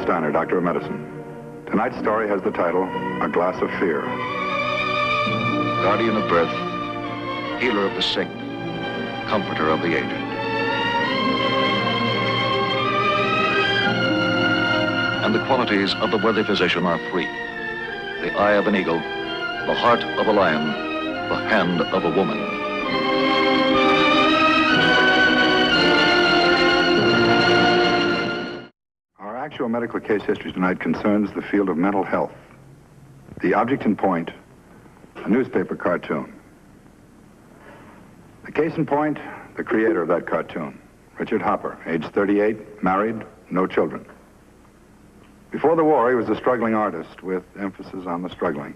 Steiner, Doctor of Medicine. Tonight's story has the title, A Glass of Fear. Guardian of birth, healer of the sick, comforter of the aged. And the qualities of the worthy physician are three. The eye of an eagle, the heart of a lion, the hand of a woman. Our actual medical case history tonight concerns the field of mental health. The object in point, a newspaper cartoon. The case in point, the creator of that cartoon, Richard Hopper, age 38, married, no children. Before the war, he was a struggling artist with emphasis on the struggling.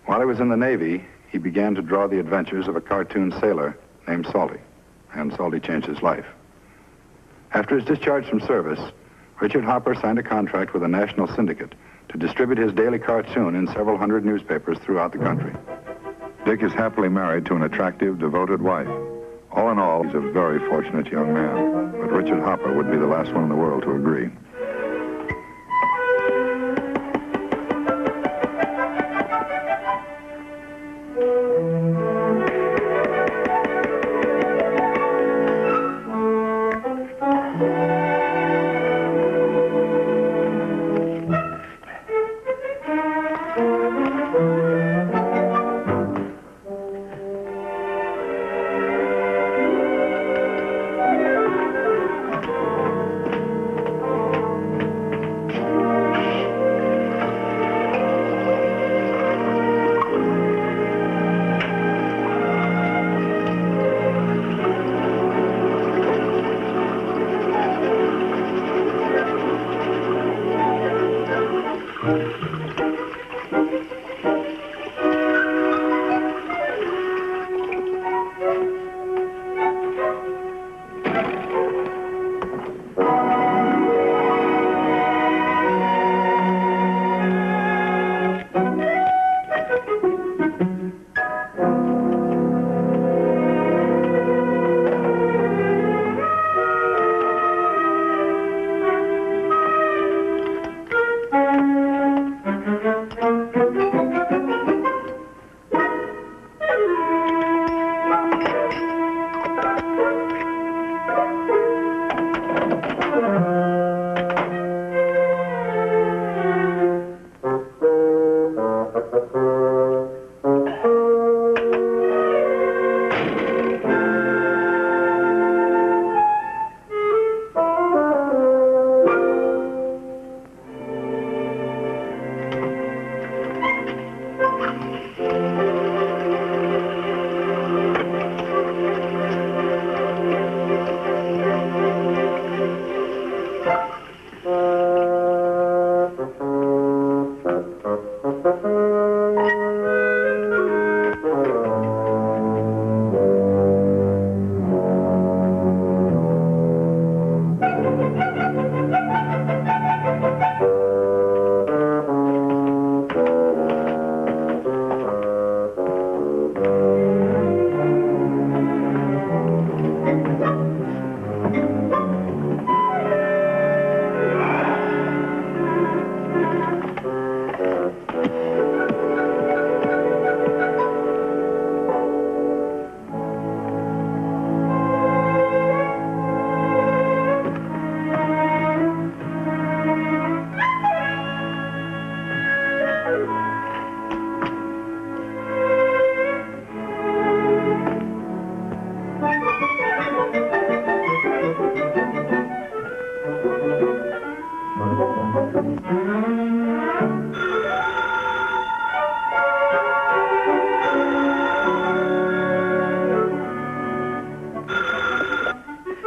While he was in the Navy, he began to draw the adventures of a cartoon sailor named Salty, and Salty changed his life. After his discharge from service, Richard Hopper signed a contract with a national syndicate to distribute his daily cartoon in several hundred newspapers throughout the country. Dick is happily married to an attractive, devoted wife. All in all, he's a very fortunate young man, but Richard Hopper would be the last one in the world to agree.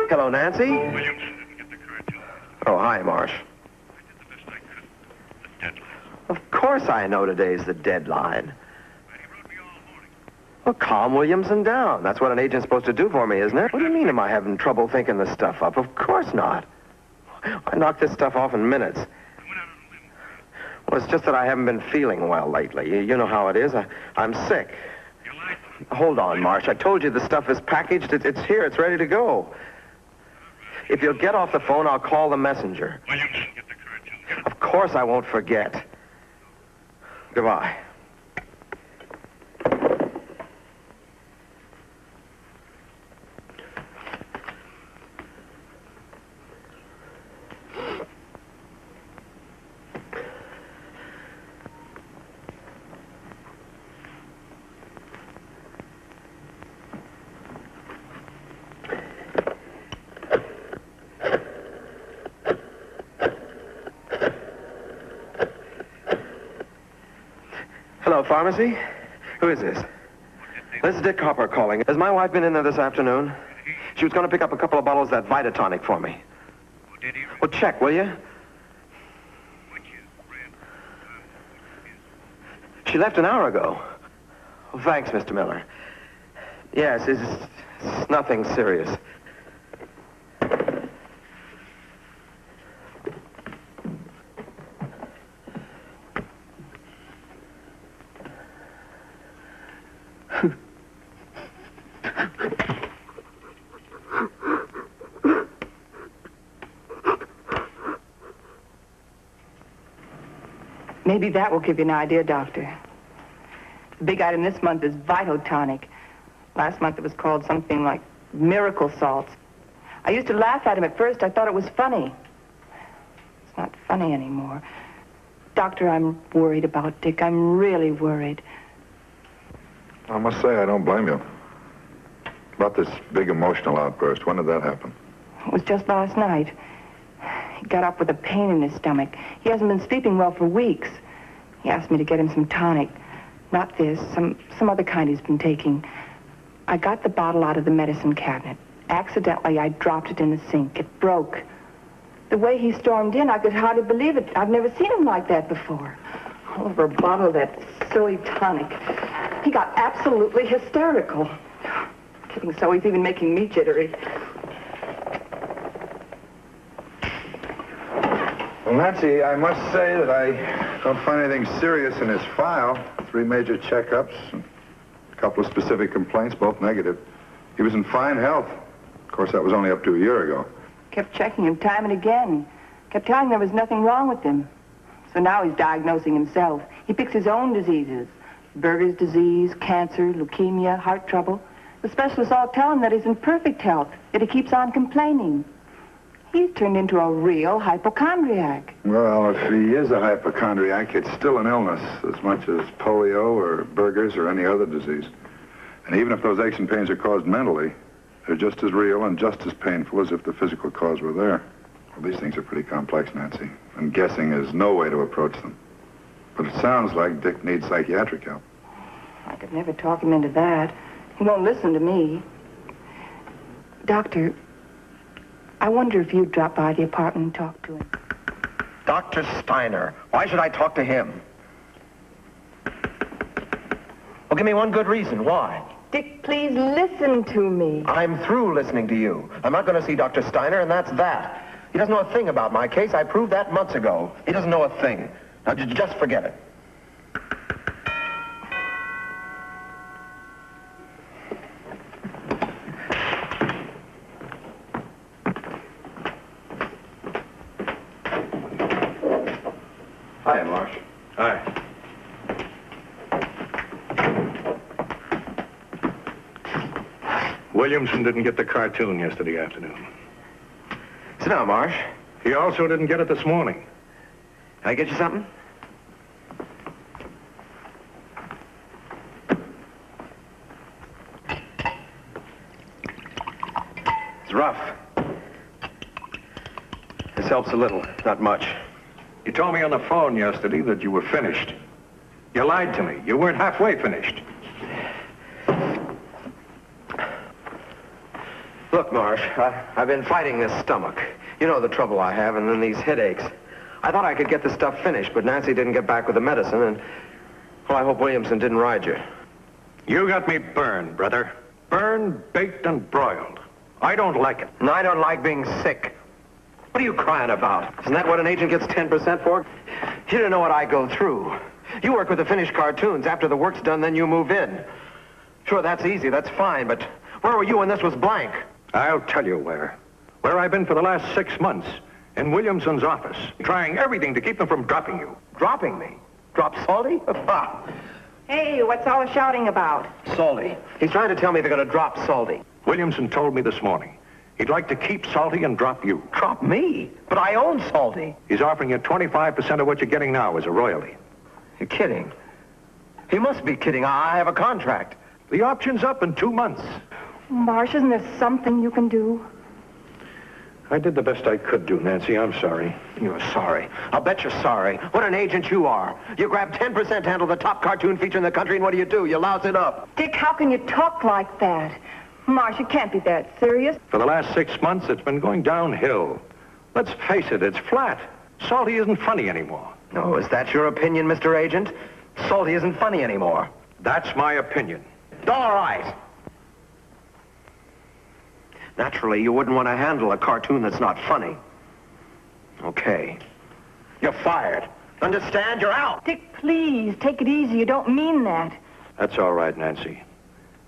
Hello, Nancy. Williams didn't get the cartoon. Oh, hi, Marsh. I did the best I could. The deadline. Of course I know today's the deadline. Well, he wrote me all morning. Well, calm Williamson down. That's what an agent's supposed to do for me, isn't it? What do you mean am I having trouble thinking this stuff up? Of course not. I knock this stuff off in minutes. I went out on a limb. Well, it's just that I haven't been feeling well lately. You know how it is. I'm sick. You lied. Hold on, Marsh. I told you the stuff is packaged. It's here. It's ready to go. If you'll get off the phone, I'll call the messenger. Williams, get the cartoon. course I won't forget. Goodbye. Hello, pharmacy? Who is this? This is Dick Hopper calling. Has my wife been in there this afternoon? She was going to pick up a couple of bottles of that Vitatonic for me. Oh, did he? Well, check, will you? Which is Red? She left an hour ago. Well, thanks, Mr. Miller. Yes, it's nothing serious. Maybe that will give you an idea, Doctor. The big item this month is Vitotonic. Last month it was called something like Miracle Salts. I used to laugh at him at first. I thought it was funny. It's not funny anymore. Doctor, I'm worried about Dick. I'm really worried. I must say, I don't blame you. About this big emotional outburst, when did that happen? It was just last night. He got up with a pain in his stomach. He hasn't been sleeping well for weeks. He asked me to get him some tonic. Not this, some other kind he's been taking. I got the bottle out of the medicine cabinet. Accidentally, I dropped it in the sink. It broke. The way he stormed in, I could hardly believe it. I've never seen him like that before. All over a bottle of that silly tonic. He got absolutely hysterical. Kidding so, he's even making me jittery. Well, Nancy, I must say that I don't find anything serious in his file. 3 major checkups, and a couple of specific complaints, both negative. He was in fine health. Of course, that was only up to a year ago. Kept checking him time and again. Kept telling him there was nothing wrong with him. So now he's diagnosing himself. He picks his own diseases. Berger's disease, cancer, leukemia, heart trouble. The specialists all tell him that he's in perfect health, yet he keeps on complaining. He's turned into a real hypochondriac. Well, if he is a hypochondriac, it's still an illness, as much as polio or Berger's or any other disease. And even if those aches and pains are caused mentally, they're just as real and just as painful as if the physical cause were there. Well, these things are pretty complex, Nancy, and guessing is no way to approach them. But it sounds like Dick needs psychiatric help. I could never talk him into that. He won't listen to me. Doctor, I wonder if you'd drop by the apartment and talk to him. Dr. Steiner. Why should I talk to him? Well, give me one good reason. Why? Dick, please listen to me. I'm through listening to you. I'm not going to see Dr. Steiner, and that's that. He doesn't know a thing about my case. I proved that months ago. He doesn't know a thing. Now, just forget it. Hi, Marsh. Hi. Williamson didn't get the cartoon yesterday afternoon. Sit down, Marsh. He also didn't get it this morning. Can I get you something? It's rough. This helps a little, not much. You told me on the phone yesterday that you were finished. You lied to me. You weren't halfway finished. Look, Marsh, I've been fighting this stomach. You know the trouble I have, and then these headaches. I thought I could get the stuff finished, but Nancy didn't get back with the medicine, and... well, I hope Williamson didn't ride you. You got me burned, brother. Burned, baked, and broiled. I don't like it. And I don't like being sick. What are you crying about? Isn't that what an agent gets 10% for? You don't know what I go through. You work with the finished cartoons. After the work's done, then you move in. Sure, that's easy. That's fine, but where were you when this was blank? I'll tell you where. Where I've been for the last 6 months. in Williamson's office, trying everything to keep him from dropping you. Dropping me? Drop Salty? Hey, what's all the shouting about? Salty. He's trying to tell me they're going to drop Salty. Williamson told me this morning he'd like to keep Salty and drop you. Drop me? But I own Salty. He's offering you 25% of what you're getting now as a royalty. You're kidding. He must be kidding. I have a contract. The option's up in 2 months. Marsh, isn't there something you can do? I did the best I could do, Nancy. I'm sorry. You're sorry. I'll bet you're sorry. What an agent you are. You grab 10% to handle the top cartoon feature in the country, and what do? You louse it up. Dick, how can you talk like that? Marsh, you can't be that serious. For the last 6 months, it's been going downhill. Let's face it, it's flat. Salty isn't funny anymore. Oh, is that your opinion, Mr. Agent? Salty isn't funny anymore. That's my opinion. All right. Naturally, you wouldn't want to handle a cartoon that's not funny. Okay. You're fired. Understand? You're out. Dick, please, take it easy. You don't mean that. That's all right, Nancy.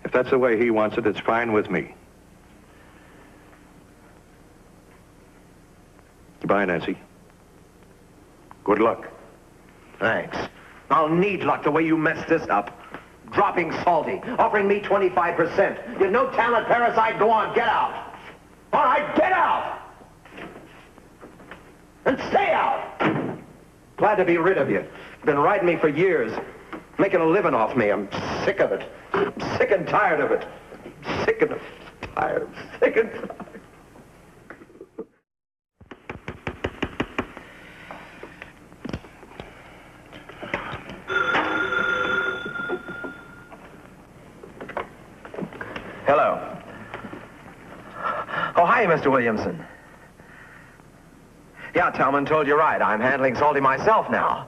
If that's the way he wants it, it's fine with me. Goodbye, Nancy. Good luck. Thanks. I'll need luck the way you messed this up. Dropping Salty, offering me 25%. You're no talent parasite. Go on, get out. All right, get out. And stay out. Glad to be rid of you. You've been riding me for years, making a living off me. I'm sick of it. I'm sick and tired of it. Sick and tired. Sick and tired. Hello. Oh, hi, Mr. Williamson. Yeah, Talman told you right. I'm handling Salty myself now.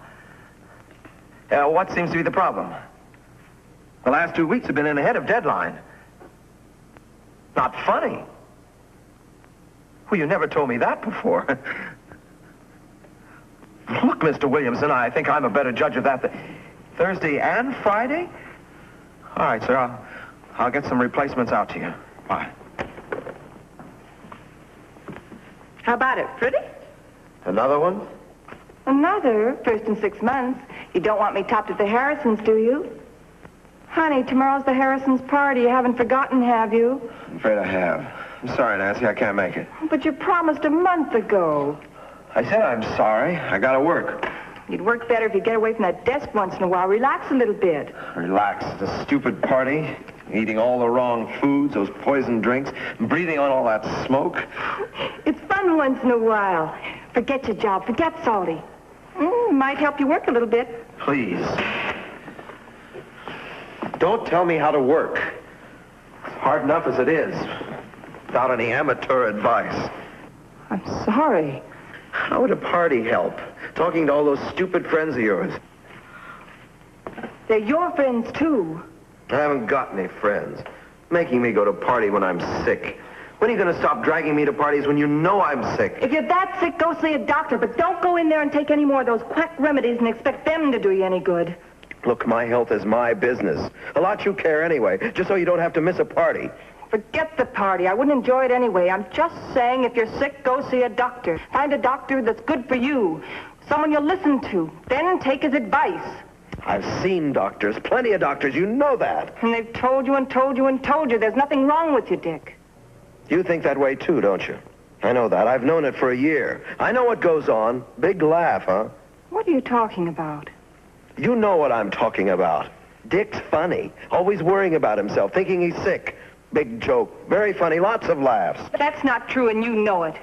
What seems to be the problem? The last 2 weeks have been in ahead of deadline. Not funny. Well, you never told me that before. Look, Mr. Williamson, I think I'm a better judge of that than Thursday and Friday? All right, sir. I'll get some replacements out to you. Bye. How about it? Pretty? Another one? Another? First in 6 months. You don't want me topped at the Harrisons, do you? Honey, tomorrow's the Harrisons' party. You haven't forgotten, have you? I'm afraid I have. I'm sorry, Nancy. I can't make it. But you promised a month ago. I said I'm sorry. I gotta work. You'd work better if you get away from that desk once in a while. Relax a little bit. Relax. It's a stupid party. Eating all the wrong foods, those poison drinks, breathing on all that smoke. It's fun once in a while. Forget your job. Forget Salty. Might help you work a little bit. Please. Don't tell me how to work. It's hard enough as it is, without any amateur advice. I'm sorry. How would a party help? Talking to all those stupid friends of yours. They're your friends, too. I haven't got any friends. Making me go to a party when I'm sick. When are you going to stop dragging me to parties when you know I'm sick? If you're that sick, go see a doctor, but don't go in there and take any more of those quack remedies and expect them to do you any good. Look, my health is my business. A lot you care anyway, just so you don't have to miss a party. Forget the party. I wouldn't enjoy it anyway. I'm just saying if you're sick, go see a doctor. Find a doctor that's good for you. Someone you'll listen to. Then take his advice. I've seen doctors, plenty of doctors, you know that. And they've told you and told you and told you there's nothing wrong with you, Dick. You think that way too, don't you? I know that. I've known it for a year. I know what goes on. Big laugh, huh? What are you talking about? You know what I'm talking about. Dick's funny. Always worrying about himself, thinking he's sick. Big joke. Very funny. Lots of laughs. But that's not true, and you know it.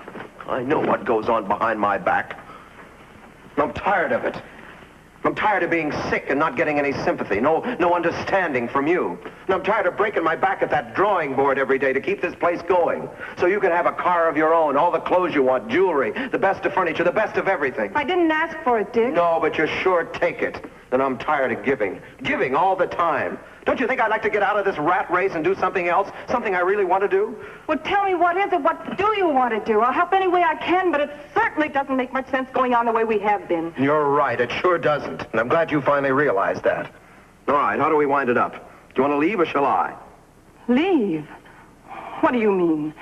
I know what goes on behind my back. I'm tired of it. I'm tired of being sick and not getting any sympathy, no understanding from you. And I'm tired of breaking my back at that drawing board every day to keep this place going. So you can have a car of your own, all the clothes you want, jewelry, the best of furniture, the best of everything. I didn't ask for it, Dick. No, but you sure take it. And I'm tired of giving. Giving all the time. Don't you think I'd like to get out of this rat race and do something else? Something I really want to do? Well, tell me, what is it? What do you want to do? I'll help any way I can, but it certainly doesn't make much sense going on the way we have been. You're right. It sure doesn't. And I'm glad you finally realized that. All right, how do we wind it up? Do you want to leave or shall I? Leave? What do you mean?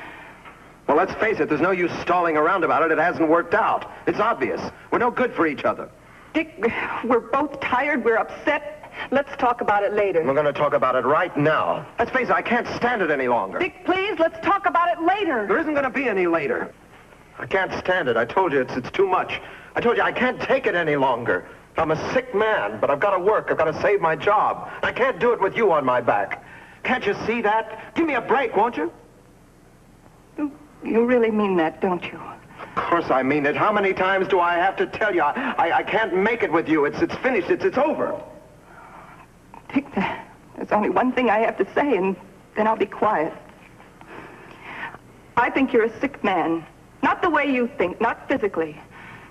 Well, let's face it, there's no use stalling around about it. It hasn't worked out. It's obvious. We're no good for each other. Dick, we're both tired. We're upset. Let's talk about it later. We're going to talk about it right now. Let's face it, I can't stand it any longer. Dick, please, let's talk about it later. There isn't going to be any later. I can't stand it. I told you it's too much. I told you I can't take it any longer. I'm a sick man, but I've got to work. I've got to save my job. I can't do it with you on my back. Can't you see that? Give me a break, won't you? You really mean that, don't you? Of course I mean it. How many times do I have to tell you I can't make it with you? It's finished. It's over. Dick, there's only one thing I have to say, and then I'll be quiet. I think you're a sick man. Not the way you think, not physically.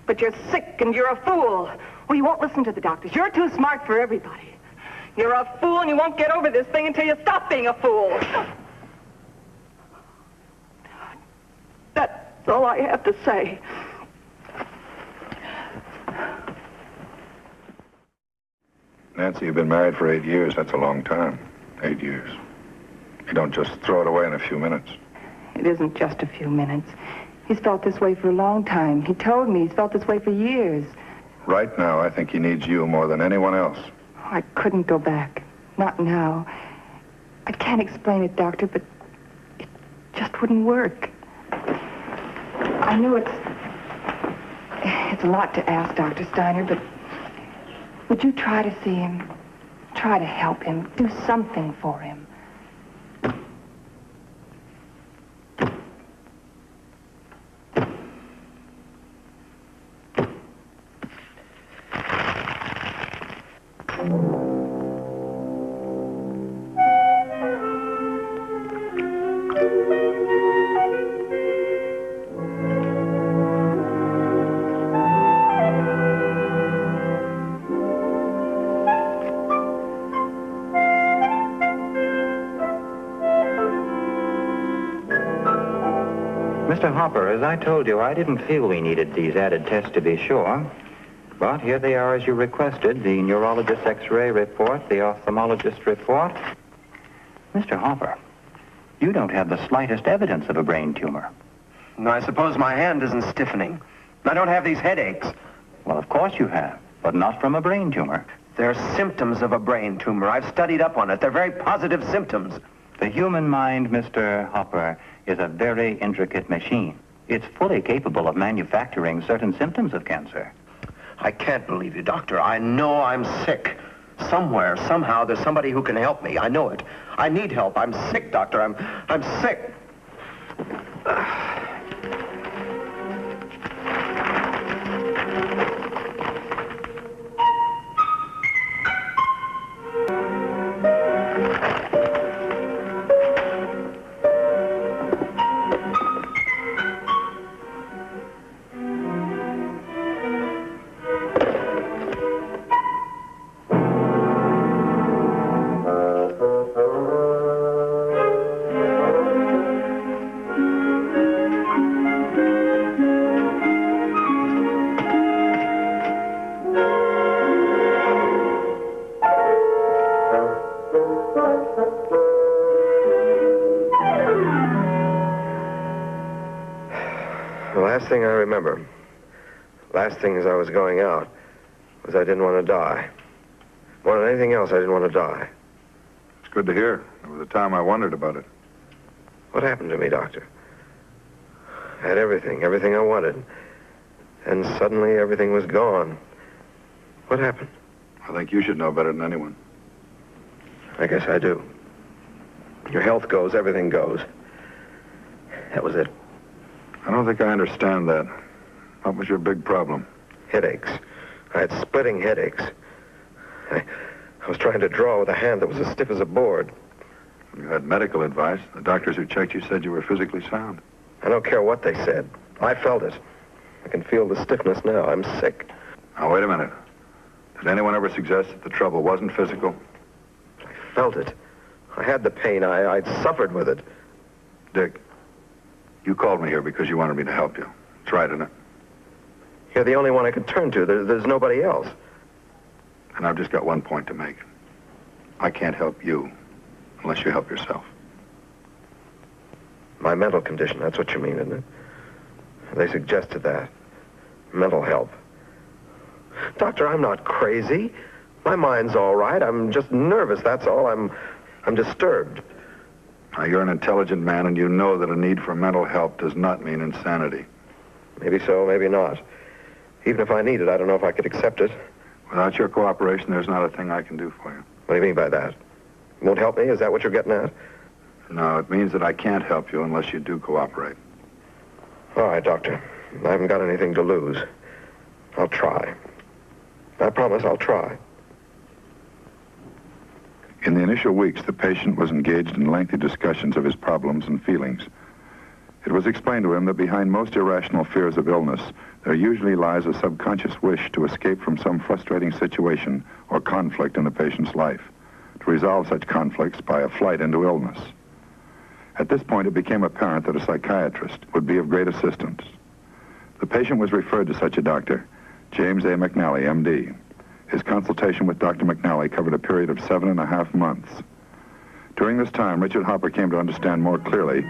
But you're sick and you're a fool. Well, you won't listen to the doctors. You're too smart for everybody. You're a fool and you won't get over this thing until you stop being a fool. That's all I have to say. Nancy, you've been married for 8 years. That's a long time. 8 years. You don't just throw it away in a few minutes. It isn't just a few minutes. He's felt this way for a long time. He told me he's felt this way for years. Right now, I think he needs you more than anyone else. Oh, I couldn't go back. Not now. I can't explain it, Doctor, but it just wouldn't work. I know it's a lot to ask, Dr. Steiner, but would you try to see him? Try to help him. Do something for him. Mr. Hopper, as I told you, I didn't feel we needed these added tests to be sure. But here they are as you requested, the neurologist's X-ray report, the ophthalmologist's report. Mr. Hopper, you don't have the slightest evidence of a brain tumor. No, I suppose my hand isn't stiffening. I don't have these headaches. Well, of course you have, but not from a brain tumor. They're symptoms of a brain tumor. I've studied up on it. They're very positive symptoms. The human mind, Mr. Hopper, is a very intricate machine. It's fully capable of manufacturing certain symptoms of cancer. I can't believe you, Doctor. I know I'm sick. Somewhere, somehow, there's somebody who can help me. I know it. I need help. I'm sick, Doctor. I'm sick. Thing I remember, last thing as I was going out, was I didn't want to die. More than anything else, I didn't want to die. It's good to hear. There was a time I wondered about it. What happened to me, Doctor? I had everything I wanted. And suddenly everything was gone. What happened? I think you should know better than anyone. I guess I do. Your health goes, everything goes. That was it. I don't think I understand that. What was your big problem? Headaches. I had splitting headaches. I was trying to draw with a hand that was as stiff as a board. You had medical advice. The doctors who checked you said you were physically sound. I don't care what they said. I felt it. I can feel the stiffness now. I'm sick. Now, wait a minute. Did anyone ever suggest that the trouble wasn't physical? I felt it. I had the pain. I'd suffered with it. Dick, you called me here because you wanted me to help you. That's right, isn't it? You're the only one I could turn to. There's nobody else. And I've just got one point to make. I can't help you unless you help yourself. My mental condition, that's what you mean, isn't it? They suggested that. Mental help. Doctor, I'm not crazy. My mind's all right. I'm just nervous, that's all. I'm disturbed. Now, you're an intelligent man, and you know that a need for mental help does not mean insanity. Maybe so, maybe not. Even if I need it, I don't know if I could accept it. Without your cooperation, there's not a thing I can do for you. What do you mean by that? You won't help me? Is that what you're getting at? No, it means that I can't help you unless you do cooperate. All right, Doctor. I haven't got anything to lose. I'll try. I promise I'll try. In the initial weeks, the patient was engaged in lengthy discussions of his problems and feelings. It was explained to him that behind most irrational fears of illness, there usually lies a subconscious wish to escape from some frustrating situation or conflict in the patient's life, to resolve such conflicts by a flight into illness. At this point, it became apparent that a psychiatrist would be of great assistance. The patient was referred to such a doctor, James A. McNally, M.D. His consultation with Dr. McNally covered a period of 7.5 months. During this time, Richard Hopper came to understand more clearly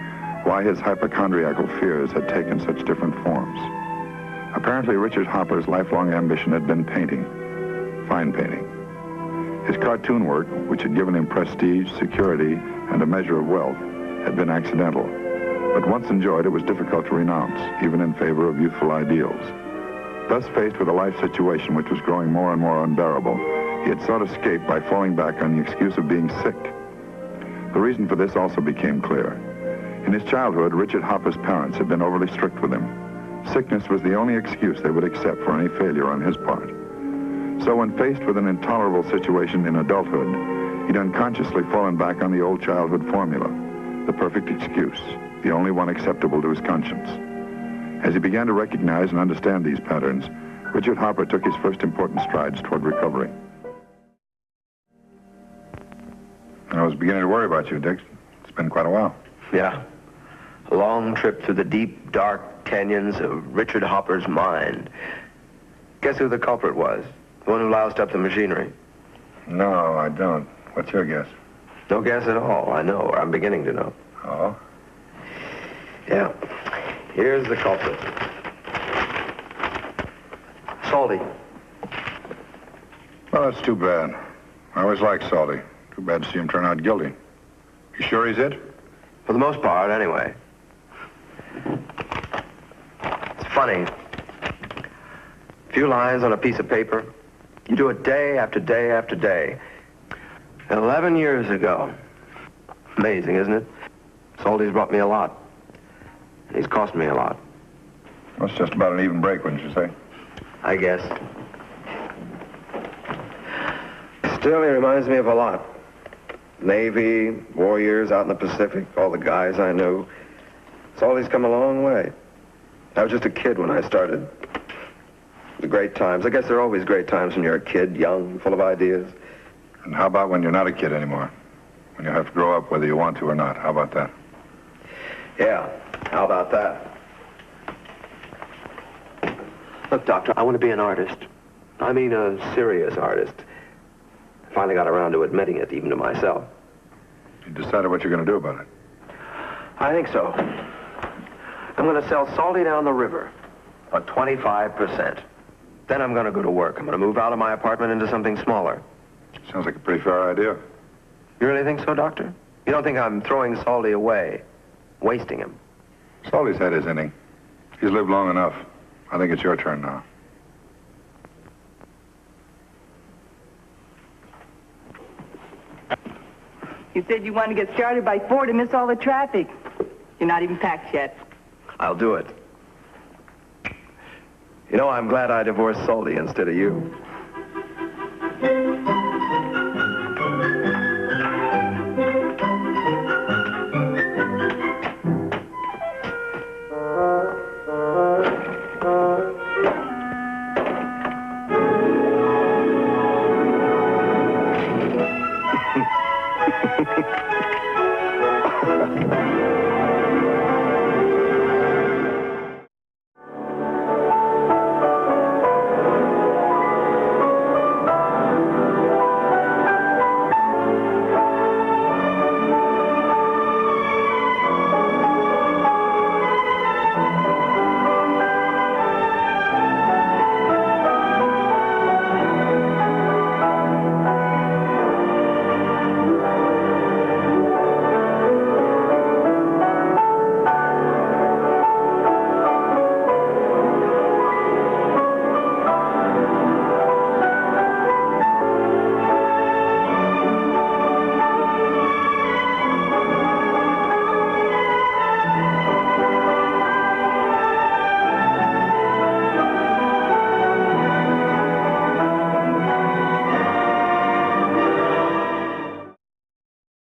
why his hypochondriacal fears had taken such different forms. Apparently, Richard Hopper's lifelong ambition had been painting, fine painting. His cartoon work, which had given him prestige, security, and a measure of wealth, had been accidental. But once enjoyed, it was difficult to renounce, even in favor of youthful ideals. Thus faced with a life situation which was growing more and more unbearable, he had sought escape by falling back on the excuse of being sick. The reason for this also became clear. In his childhood, Richard Hopper's parents had been overly strict with him. Sickness was the only excuse they would accept for any failure on his part. So when faced with an intolerable situation in adulthood, he'd unconsciously fallen back on the old childhood formula, the perfect excuse, the only one acceptable to his conscience. As he began to recognize and understand these patterns, Richard Hopper took his first important strides toward recovery. I was beginning to worry about you, Dick. It's been quite a while. Yeah. A long trip through the deep, dark canyons of Richard Hopper's mind. Guess who the culprit was? The one who loused up the machinery. No, I don't. What's your guess? No guess at all. I know, or I'm beginning to know. Oh? Yeah. Here's the culprit. Salty. Well, that's too bad. I always liked Salty. Too bad to see him turn out guilty. You sure he's it? For the most part, anyway. It's funny. A few lines on a piece of paper. You do it day after day after day. 11 years ago. Amazing, isn't it? Salty's brought me a lot. And he's cost me a lot. Well, it's just about an even break, wouldn't you say? I guess. Still, he reminds me of a lot. Navy, war years out in the Pacific, all the guys I knew. Salty's come a long way. I was just a kid when I started. The great times. I guess there are always great times when you're a kid, young, full of ideas. And how about when you're not a kid anymore? When you have to grow up whether you want to or not. How about that? Yeah, how about that? Look, Doctor, I want to be an artist. I mean a serious artist. I finally got around to admitting it, even to myself. You decided what you're going to do about it? I think so. I'm going to sell Salty down the river for 25%. Then I'm going to go to work. I'm going to move out of my apartment into something smaller. Sounds like a pretty fair idea. You really think so, Doctor? You don't think I'm throwing Salty away, wasting him? Salty's had his inning. He's lived long enough. I think it's your turn now. You said you wanted to get started by 4 to miss all the traffic. You're not even packed yet. I'll do it. You know, I'm glad I divorced Salty instead of you.